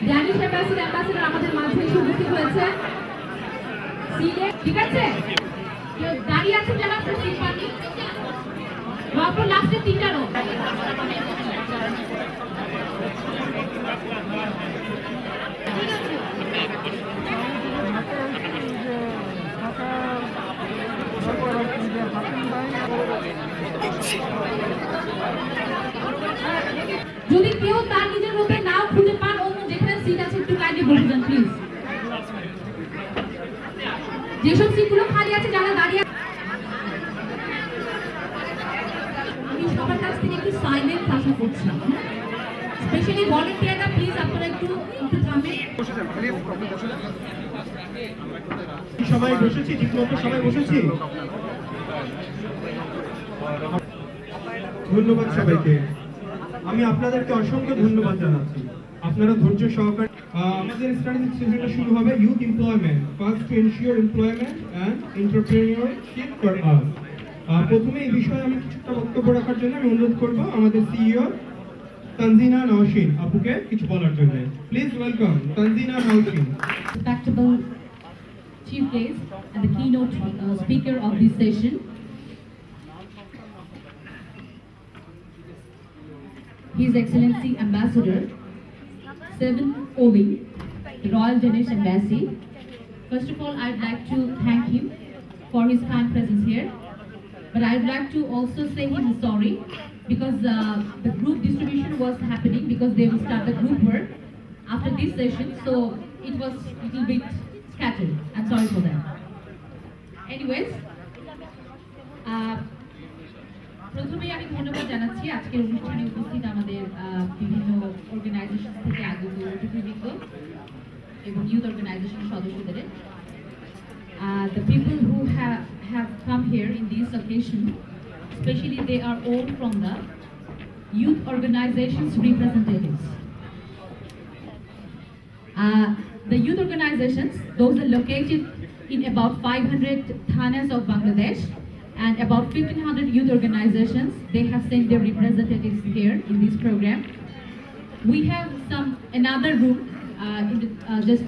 Danish ambassador আমাদের মাঝে এসে উপস্থিত হয়েছে। সিটে ঠিক আছে, কেউ দাঁড়িয়ে আছে যারা আপনার সিট পাননি, আপনার লাস্টে 3টা রো। যদি কেউ তার নিজের রোতে নাও খুঁজে পান, অন্য যেখানে সিট আছে একটু কাইন্ডলি বলে দেন প্লিজ। যেসব সিটগুলো খালি আছে যারা দাঁড়িয়ে, আমি সবার কাছ থেকে একটু সাইলেন্ট আশা করছি, স্পেশালি ভলান্টিয়াররা প্লিজ আপনারা একটু থামে। সবাই বসেছি, ঠিকমতো সবাই বসেছি। ধন্যবাদ সবাইকে। আমি আপনাদেরকে অসংখ্য ধন্যবাদ জানাচ্ছি, আপনারা ধৈর্য সহকারে। আমাদের স্টাডি সেশনটা শুরু হবে youth employment, first to ensure employment and entrepreneurship for us. প্রথমে এই বিষয়ে আমি কিছুটা বক্তব্য রাখার জন্য আমি অনুরোধ করব আমাদের সিইও তানজিনা নওশিন আপুকে কিছু বলার জন্য। Please welcome Tanzina Nowshin. Respectable chief guest and the keynote speaker of this session, His Excellency Ambassador Seven Oving, the Royal Danish Embassy. First of all, I'd like to thank him for his kind presence here, but I'd like to also say him sorry because the group distribution was happening because they will start the group work after this session, so it was a little bit scattered. I'm sorry for that. Anyways, প্রথমেই আমি ধন্যবাদ জানাচ্ছি আজকের অনুষ্ঠানে উপস্থিত আমাদের বিভিন্ন organisation থেকে আগত অতিথিবৃন্দ এবং ইউথ অর্গানাইজেশনের সদস্যদের। The people who have come here in this occasion, especially they are all from the youth organizations representatives. The youth organizations, those are located in about 500 thanas of Bangladesh, and about 1,500 youth organizations, they have sent their representatives here in this program. We have another room just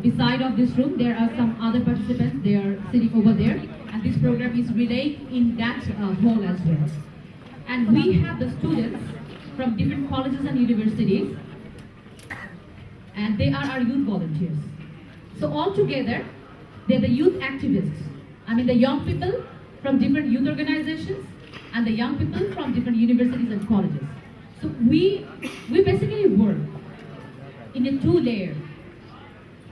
beside of this room. There are some other participants, they are sitting over there, and this program is relayed in that hall as well. And we have the students from different colleges and universities, and they are our youth volunteers. So all together, they're the youth activists. I mean the young people from different youth organizations and the young people from different universities and colleges. So we basically work in a 2-layer.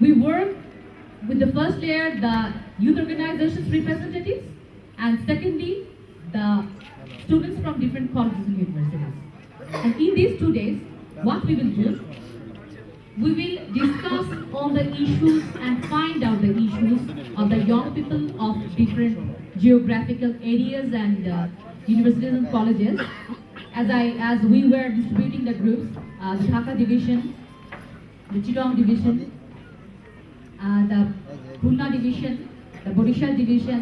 We work with the first layer, the youth organizations representatives, and secondly, the students from different colleges and universities. And in these 2 days, what we will do, we will discuss all the issues and find out the issues of the young people of different geographical areas and universities and colleges. As we were distributing the groups, the Dhaka division, the Chittagong division, the Khulna division, the Borishal division,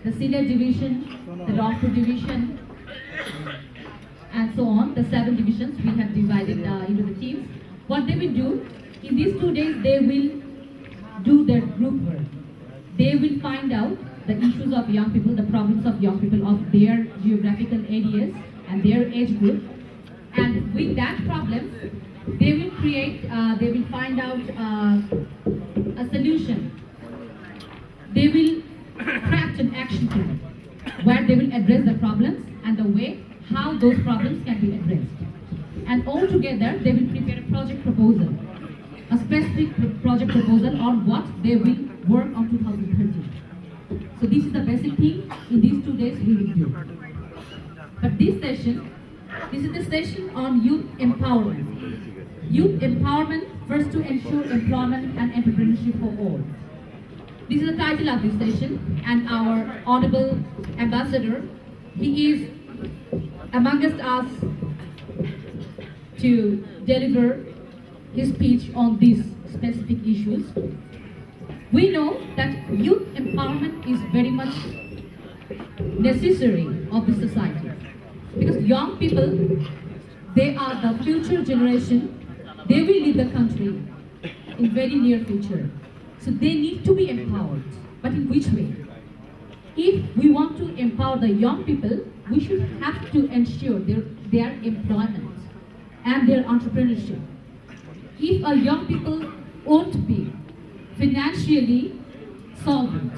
the Sylhet division, the Rangpur division, and so on, the 7 divisions we have divided into the teams. What they will do, in these 2 days, they will do their group work. They will find out the issues of young people, the problems of young people of their geographical areas and their age group. And with that problem, they will find out a solution. They will craft an action plan where they will address the problems and the way how those problems can be addressed. And all together, they will prepare a project proposal, a specific project proposal on what they will work on 2030. So this is the basic thing in these 2 days we will do. But this is the session on youth empowerment. Youth empowerment, first to ensure employment and entrepreneurship for all. This is the title of this session, and our honorable ambassador, he is amongst us to deliver his speech on these specific issues. We know that youth empowerment is very much necessary of the society because young people, they are the future generation. They will lead the country. in very near future. So they need to be empowered. But in which way? If we want to empower the young people, we should have to ensure their employment and their entrepreneurship. If a young people won't be financially solvent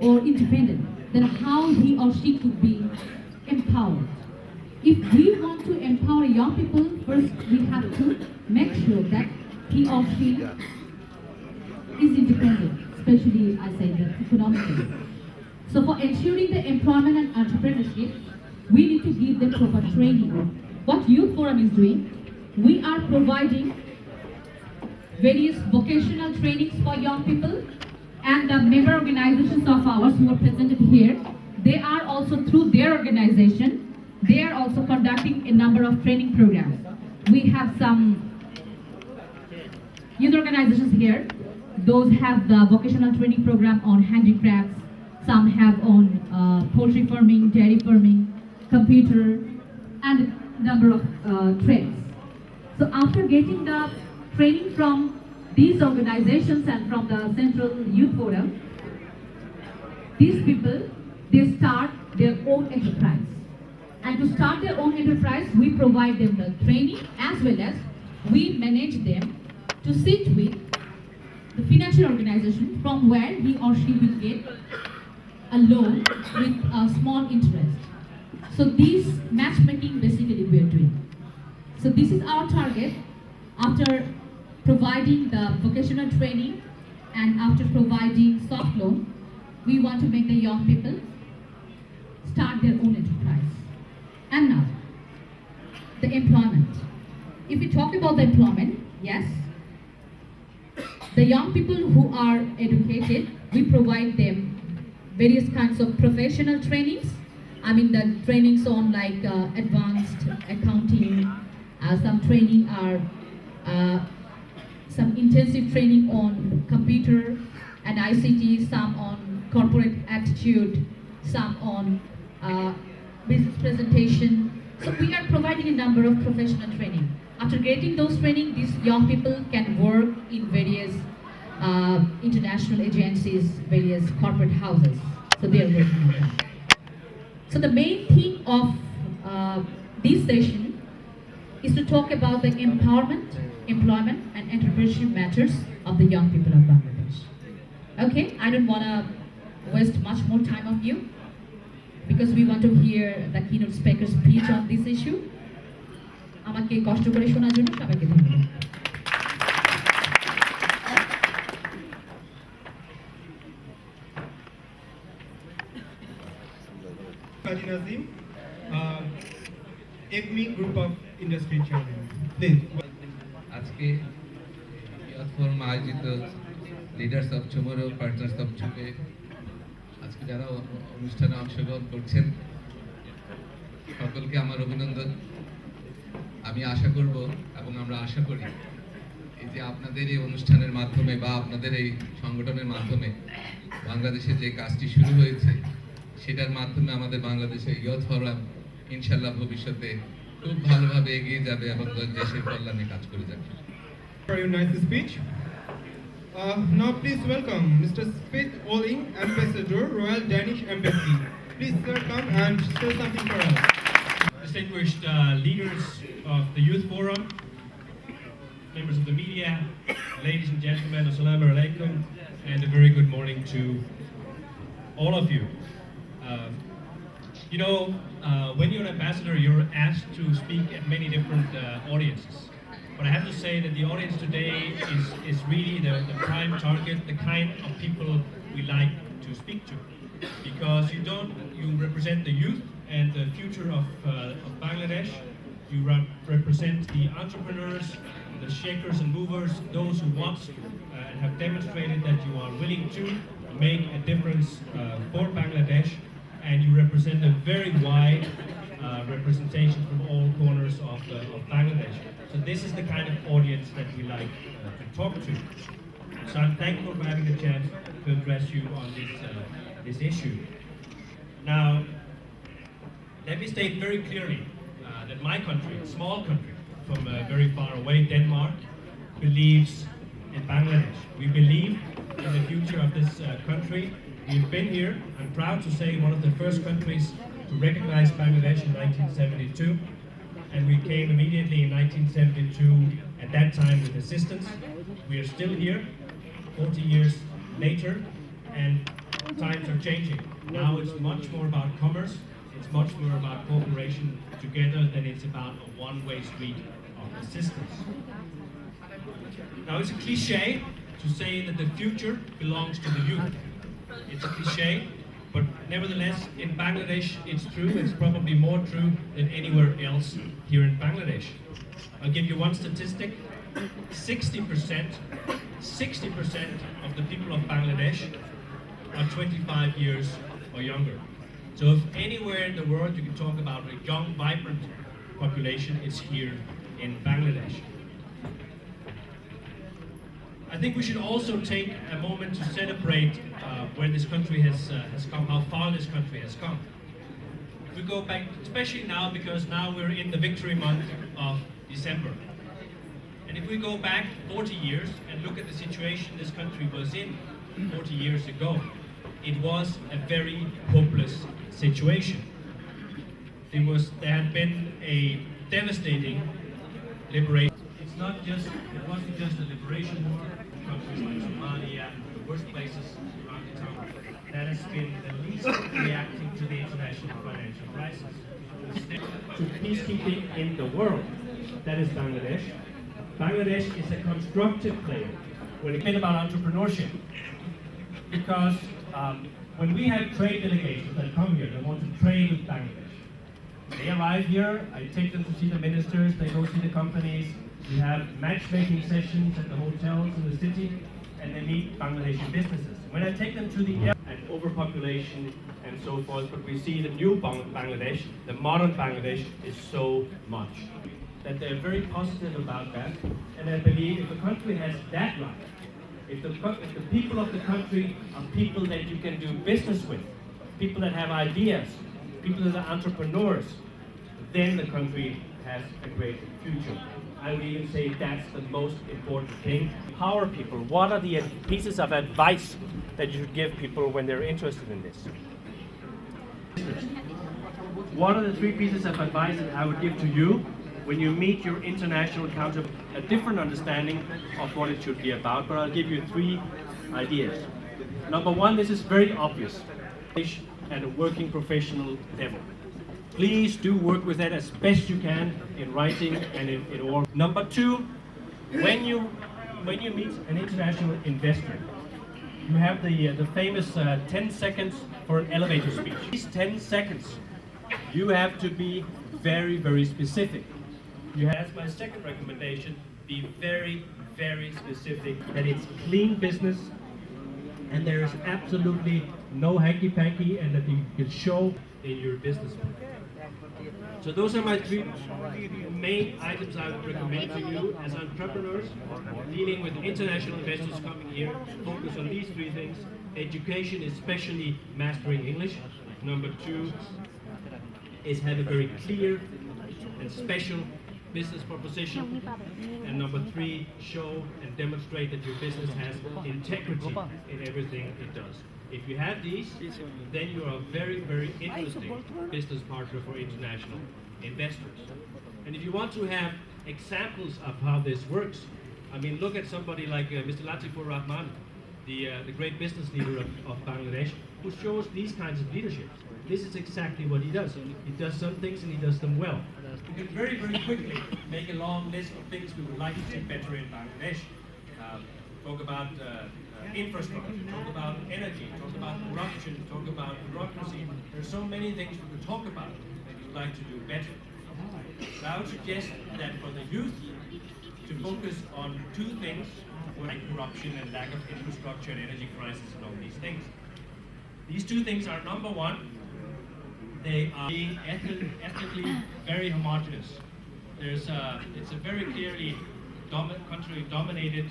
or independent, then how he or she could be empowered? If we want to empower young people, first we have to make sure that he or she is independent, especially I say that economically. So for ensuring the employment and entrepreneurship, we need to give them proper training. What Youth Forum is doing, we are providing various vocational trainings for young people, and the member organizations of ours who are presented here, they are also through their organization, they are also conducting a number of training programs. We have some youth organizations here. Those have the vocational training program on handicrafts, some have on poultry farming, dairy farming, computer, and a number of trades. So after getting the training from these organizations and from the Central Youth Forum, these people, they start their own enterprise. And to start their own enterprise, we provide them the training as well as we manage them to sit with the financial organization from where he or she will get a loan with a small interest. So this matchmaking basically we are doing. So this is our target. After providing the vocational training and after providing soft loan, we want to make the young people start their own enterprise. And now, the employment. If we talk about the employment, yes, the young people who are educated, we provide them various kinds of professional trainings. I mean the trainings on like advanced accounting, some training are some intensive training on computer and ICT, some on corporate attitude, some on business presentation. So we are providing a number of professional training. After getting those training, these young people can work in various international agencies, various corporate houses. So they are working on that. So the main theme of this session is to talk about the empowerment, employment, and entrepreneurship matters of the young people of Bangladesh. Okay, I don't want to waste much more time of you because we want to hear the keynote speaker's speech on this issue. আমাকে কষ্ট করে শোনার জন্য সবাইকে ধন্যবাদ। Kaji Nazim, EGMI Group of Industry Chairman. Please. আজকে youth forum আয়োজিত leaders of tomorrow partners of today আজকে যারা অনুষ্ঠানে অংশগ্রহণ করছেন সকলকে আমার অভিনন্দন। আমি আশা করব এবং আমরা আশা করি এই যে আপনাদের এই অনুষ্ঠানের মাধ্যমে বা আপনাদের এই সংগঠনের মাধ্যমে বাংলাদেশে যে কাজটি শুরু হয়েছে সেটার মাধ্যমে আমাদের বাংলাদেশের ইয়ুথ ফোরাম ইনশাআল্লাহ ভবিষ্যতে খুব ভালোভাবে এগিয়ে যাবে এবং দেশের কল্যাণে কাজ করে যাবে। For your nice speech. Now please welcome Mr. Smith Olling, Ambassador, Royal Danish Embassy. Please sir, come and say something for us. Distinguished leaders of the Youth Forum, members of the media, ladies and gentlemen, assalamu alaikum, and a very good morning to all of you. When you're an ambassador, you're asked to speak at many different audiences. But I have to say that the audience today is really the prime target, the kind of people we like to speak to. Because you represent the youth and the future of Bangladesh. You represent the entrepreneurs, the shakers and movers, those who want and have demonstrated that you are willing to make a difference for Bangladesh, and you represent a very wide representation from all corners of Bangladesh. So this is the kind of audience that we like to talk to. So I'm thankful for having the chance to address you on this issue. Now, let me state very clearly that my country, a small country from very far away, Denmark, believes and Bangladesh. We believe in the future of this country. We've been here, I'm proud to say, one of the first countries to recognize Bangladesh in 1972. And we came immediately in 1972, at that time with assistance. We are still here, 40 years later, and times are changing. Now it's much more about commerce, it's much more about cooperation together than it's about a one-way street of assistance. Now it's a cliche to say that the future belongs to the youth. It's a cliche, but nevertheless in Bangladesh it's true. It's probably more true than anywhere else here in Bangladesh. I'll give you one statistic. 60% of the people of Bangladesh are 25 years or younger. So if anywhere in the world you can talk about a young, vibrant population, it's here in Bangladesh. I think we should also take a moment to celebrate where this country has come, how far this country has come. If we go back, especially now, because now we're in the victory month of December. And if we go back 40 years and look at the situation this country was in 40 years ago, it was a very hopeless situation. There had been a devastating liberation. It wasn't just a liberation war. Countries like Somalia, the worst places around the town, that has been the least reacting to the international financial crisis. Instead, to peacekeeping in the world, that is Bangladesh. Bangladesh is a constructive player when it's been about entrepreneurship. Because when we have trade delegations that come here, they want to trade with Bangladesh. They arrive here, I take them to see the ministers, they go see the companies, we have matchmaking sessions at the hotels in the city, and they meet Bangladeshi businesses. When I take them to the airport, and overpopulation and so forth, but we see the new Bangladesh, the modern Bangladesh, is so much. That they're very positive about that, and I believe if a country has that right, if the people of the country are people that you can do business with, people that have ideas, people that are entrepreneurs, then the country has a great future. I would even say that's the most important thing. Empower people. What are the pieces of advice that you should give people when they're interested in this? What are the 3 pieces of advice that I would give to you when you meet your international counterpart? A different understanding of what it should be about, but I'll give you 3 ideas. Number 1, this is very obvious, at a working professional level. Please do work with that as best you can in writing and in all. Number 2, when you meet an international investor, you have the famous 10 seconds for an elevator speech. These 10 seconds, you have to be very, very specific. You have my second recommendation, be very, very specific, that it's clean business and there is absolutely no hanky-panky, and that you can show in your business plan. So those are my 3 main items I would recommend to you as entrepreneurs dealing with international investors coming here. Focus on these 3 things. Education, especially mastering English. Number 2 is have a very clear and special business proposition. And number 3, show and demonstrate that your business has integrity in everything it does. If you have these, then you are a very, very interesting business partner for international investors. And if you want to have examples of how this works, I mean, look at somebody like Mr. Latifur Rahman, the great business leader of Bangladesh, who shows these kinds of leadership. This is exactly what he does. He does some things and he does them well. We can very, very quickly make a long list of things we would like to see better in Bangladesh. Talk about infrastructure, talk about energy, talk about corruption, talk about bureaucracy. There are so many things we could talk about that we would like to do better. But I would suggest that for the youth to focus on 2 things, like corruption and lack of infrastructure and energy crisis and all these things. These 2 things are, number 1, they are being ethnically very homogeneous. It's a very clearly country dominated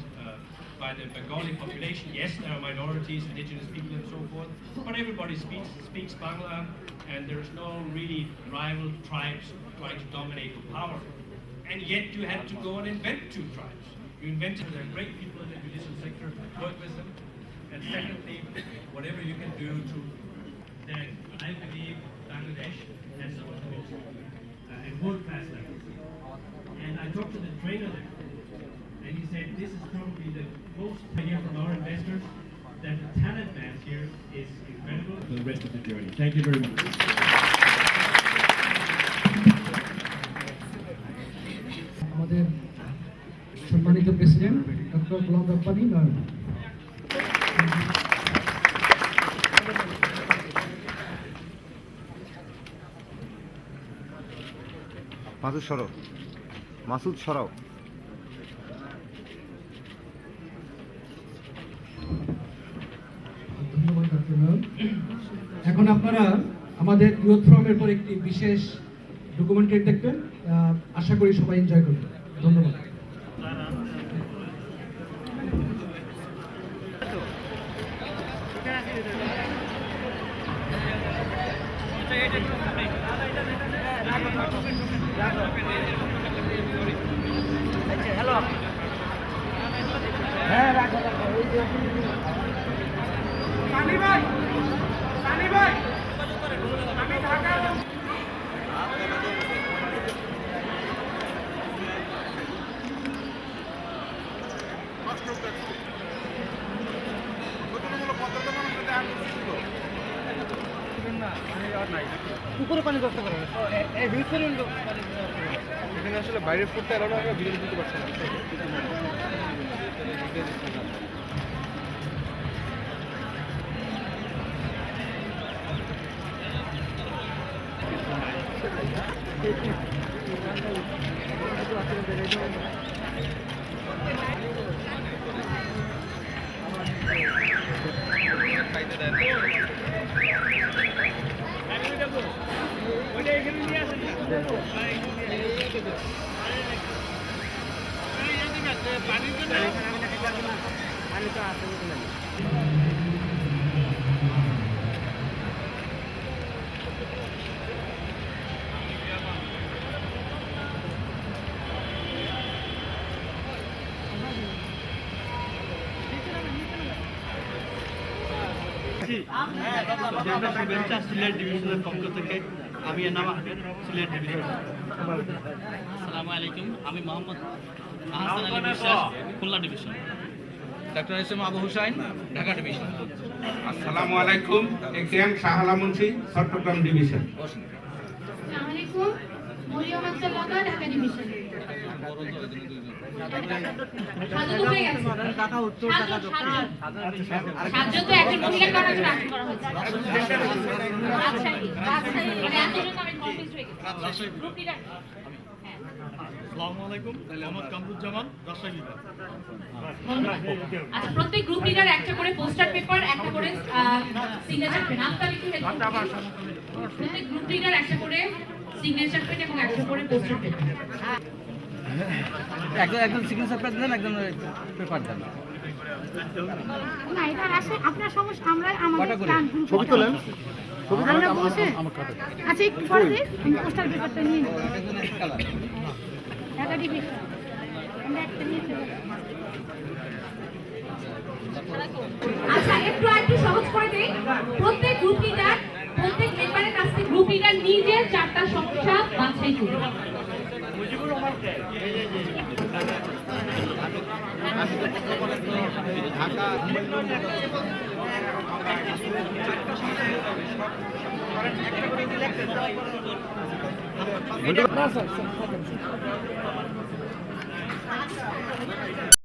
by the Bengali population. Yes, there are minorities, indigenous people and so forth, but everybody speaks Bangla, and there's no really rival tribes trying to dominate the power. And yet you had to go and invent 2 tribes. You invented, there are great people in the judicial sector, work with them. And secondly, whatever you can do to, that I believe Bangladesh has a world-class level. And I talked to the trainer there, and he said this is probably the most idea from our investors that the talent mass here is incredible for the rest of the journey. Thank you very much. আমাদের সম্মানিত president doctor Golam Rabbani নয়ন। মাসুদ সরাও, মাসুদ সরাও। ধন্যবাদ doctor নয়ন। এখন আপনারা আমাদের youth ফোরামের পর একটি বিশেষ ডকুমেন্টারি দেখবেন, আশা করি সবাই এনজয় করবেন। ধন্যবাদ। পুকুরে পানি করতে পারে এখানে আসলে বাইরে ফুটতে এলো না, আমরা ভিডিও দিতে পারছি না। সিলেট ডিভিশনের পক্ষ থেকে আমি এনাম আহমেদ, সিলেট ডিভিশন। আসসালামু আলাইকুম, আমি Mohammad Ahsan Ali Biswas, Khulna division. Doctor SM Abu Hussain, Dhaka division. আসসালামু আলাইকুম, একেএম শাহালা মুন্সি, চট্টগ্রাম ডিভিশন। আসসালামু আলাইকুম, মরিয়ম আক্তার লতা, ঢাকা ডিভিশন। সাতজন হয়ে গেছে। সাতজন তো একজন মহিলা করার জন্য আয়োজন করা হয়েছে। রাজশাহী। মানে এতজন আমি কনফিউজ হয়ে গেছি। Group leader. আসসালামু আলাইকুম, মোহাম্মদ কামরুজ্জামান, রাজশাহী বিভাগ। আচ্ছা, প্রত্যেক গ্রুপ লিডার একটা করে পোস্টার পেপার, একটা করে সিগনেচার পেন। আপনারা একটু হেল্প করুন। প্রত্যেক গ্রুপ লিডার একটা করে সিগনেচার পেন এবং একটা করে পোস্টার পেপার। একজন সিগনেচার পেন দেন, একজন পেপার দেন। না, এটা আসে আপনার সমস্যা, আমরা আমাদের ছবি তোলেন। আমরা বসে আচ্ছা একটু পরে দিন, আমি পোস্টার পেপারটা নিয়ে নিই। ঢাকা ডিভিশন আমরা একটা নিয়ে চলে যাই। আচ্ছা, একটু সহজ করে দেই। প্রত্যেক গ্রুপ লিডার, প্রত্যেক মেম্বারের কাছ থেকে গ্রুপ লিডার নিজের 4টা সমস্যা বাছাই করবে। ঢাকা